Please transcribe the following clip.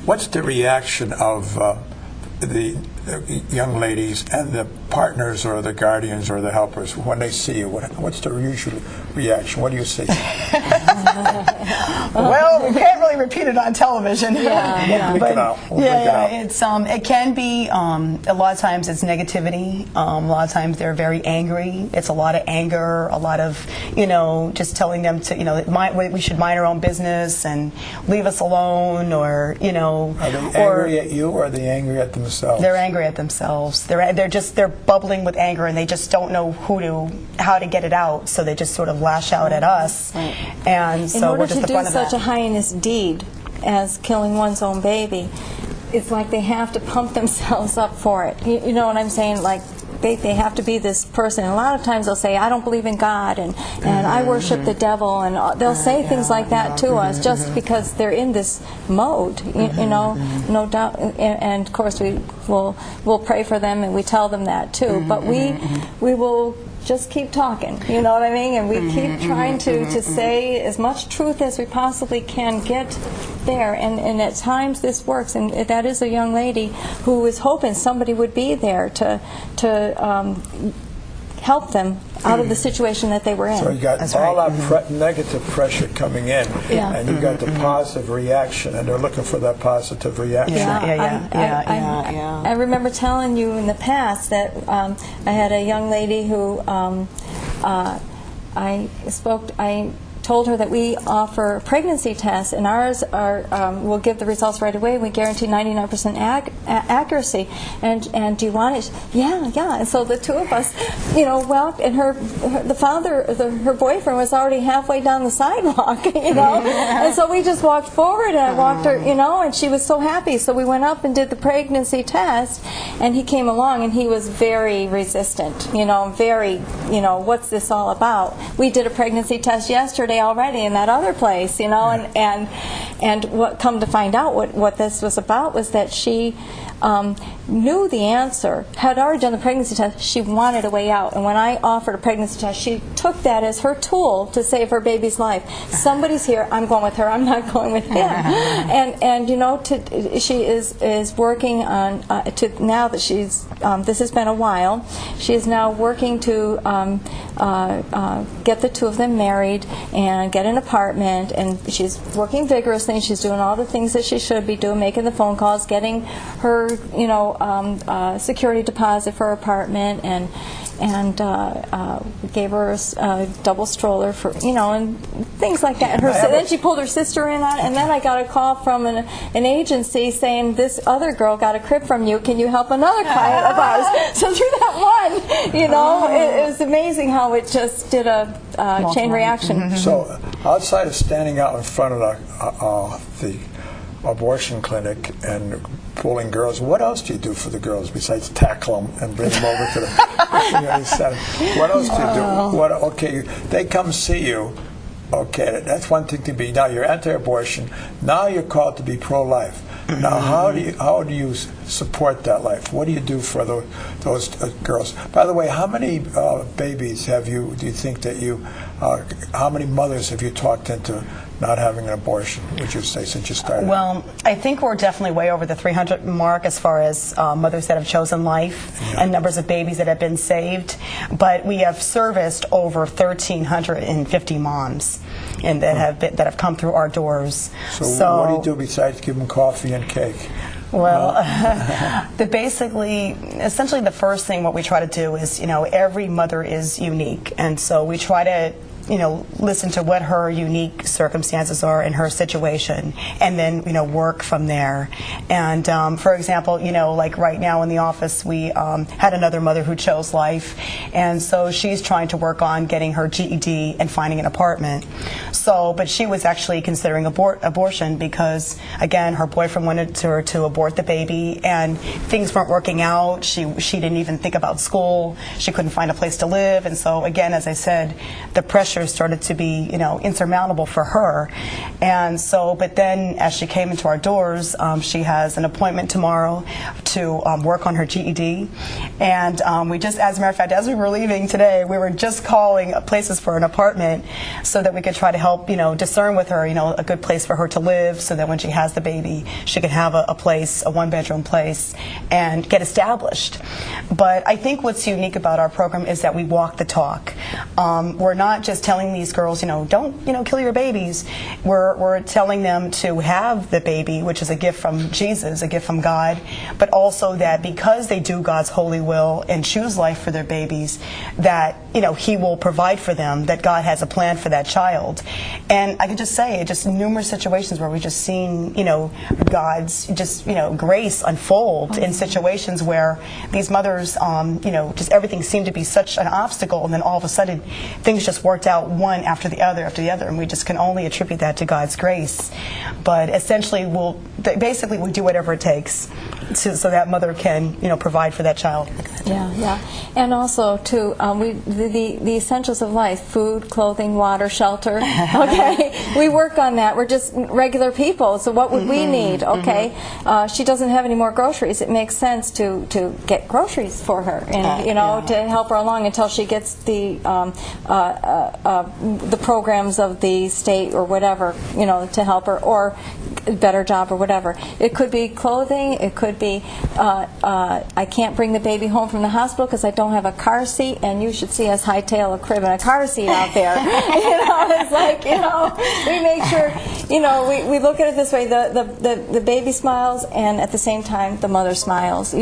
What's the reaction of the young ladies and the partners or the guardians or the helpers when they see you? What's the usual reaction? What do you say? Well, we can't really repeat it on television. It can be a lot of times it's negativity. A lot of times they're very angry. It's a lot of anger, a lot of just telling them to we should mind our own business and leave us alone, or Are they angry at you, or are they angry at themselves? They're angry at themselves. They're bubbling with anger, and they just don't know how to get it out. So they just sort of lash out at us, and so we're just the brunt of that. In order to do such a heinous deed as killing one's own baby, it's like they have to pump themselves up for it. You know what I'm saying? Like they have to be this person. And a lot of times they'll say, "I don't believe in God," and "I worship the devil," and they'll say things like that to us just because they're in this mode. No doubt. And of course we'll pray for them, and we tell them that too. But we will just keep talking, you know what I mean? And we keep trying to say as much truth as we possibly can get there. And at times this works. And that is a young lady who was hoping somebody would be there to help them out of the situation that they were in. So you got that negative pressure coming in, and you got the positive reaction, and they're looking for that positive reaction. I remember telling you in the past that I had a young lady who I told her that we offer pregnancy tests, and ours will give the results right away. We guarantee 99% accuracy. And do you want it? Yeah. And so the two of us, and her boyfriend was already halfway down the sidewalk, and so we just walked forward, and I walked her, and she was so happy. So we went up and did the pregnancy test, and he came along, and he was very resistant, what's this all about? We did a pregnancy test yesterday already in that other place, and what come to find out what this was about was that she knew the answer, had already done the pregnancy test. She wanted a way out, and when I offered a pregnancy test, she took that as her tool to save her baby's life. Somebody's here, I'm going with her, I'm not going with him. And she is working on now that she's this has been a while, she is now working to get the two of them married and get an apartment, and she's working vigorously, and she's doing all the things that she should be doing, making the phone calls, getting her security deposit for her apartment, and gave her a double stroller for and things like that. And then she pulled her sister in on it, and then I got a call from an agency saying, "This other girl got a crib from you. Can you help another client of ours?" So through that one, it was amazing how it just did a chain reaction. So outside of standing out in front of the abortion clinic and pulling girls, what else do you do for the girls besides tackle them and bring them over to the community center? What else do you do? They come see you. Okay, that's one thing to be. Now you're anti-abortion. Now you're called to be pro-life. Now how do you support that life? What do you do for those girls? By the way, how many babies do you think that how many mothers have you talked into not having an abortion, would you say, since you started? Well, I think we're definitely way over the 300 mark as far as mothers that have chosen life and numbers of babies that have been saved. But we have serviced over 1,350 moms and that have come through our doors. So what do you do besides give them coffee and cake? Well, essentially the first thing what we try to do is, every mother is unique, and so we try to listen to what her unique circumstances are in her situation, and then, work from there. And for example, like right now in the office, we had another mother who chose life, and so she's trying to work on getting her GED and finding an apartment. But she was actually considering abortion because, again, her boyfriend wanted her to abort the baby, and things weren't working out. She didn't even think about school. She couldn't find a place to live, and so again, as I said, the pressure pressure started to be, insurmountable for her. And so, but then as she came into our doors, she has an appointment tomorrow to work on her GED. And we just, as a matter of fact, as we were leaving today, we were just calling places for an apartment so that we could try to help, discern with her, a good place for her to live, so that when she has the baby, she can have a place, a one-bedroom place, and get established. But I think what's unique about our program is that we walk the talk. We're not just telling these girls, don't, kill your babies. We're telling them to have the baby, which is a gift from Jesus, a gift from God, but also that because they do God's holy will and choose life for their babies, that, He will provide for them, that God has a plan for that child. And I can just say, just numerous situations where we've just seen, God's grace unfold in situations where these mothers, just everything seemed to be such an obstacle, and then all of a sudden things just worked out one after the other, and we just can only attribute that to God's grace. But essentially, we do whatever it takes so that mother can, provide for that child. Yeah. And also, too, the essentials of life: food, clothing, water, shelter. Okay, we work on that. We're just regular people, so what would we need? Okay, she doesn't have any more groceries. It makes sense to get groceries for her, and to help her along until she gets the programs of the state or whatever, to help her, or a better job or whatever. It could be clothing. It could be I can't bring the baby home from the hospital because I don't have a car seat, and you should see us hightail a crib and a car seat out there. It's like, we make sure, we look at it this way: the baby smiles, and at the same time the mother smiles.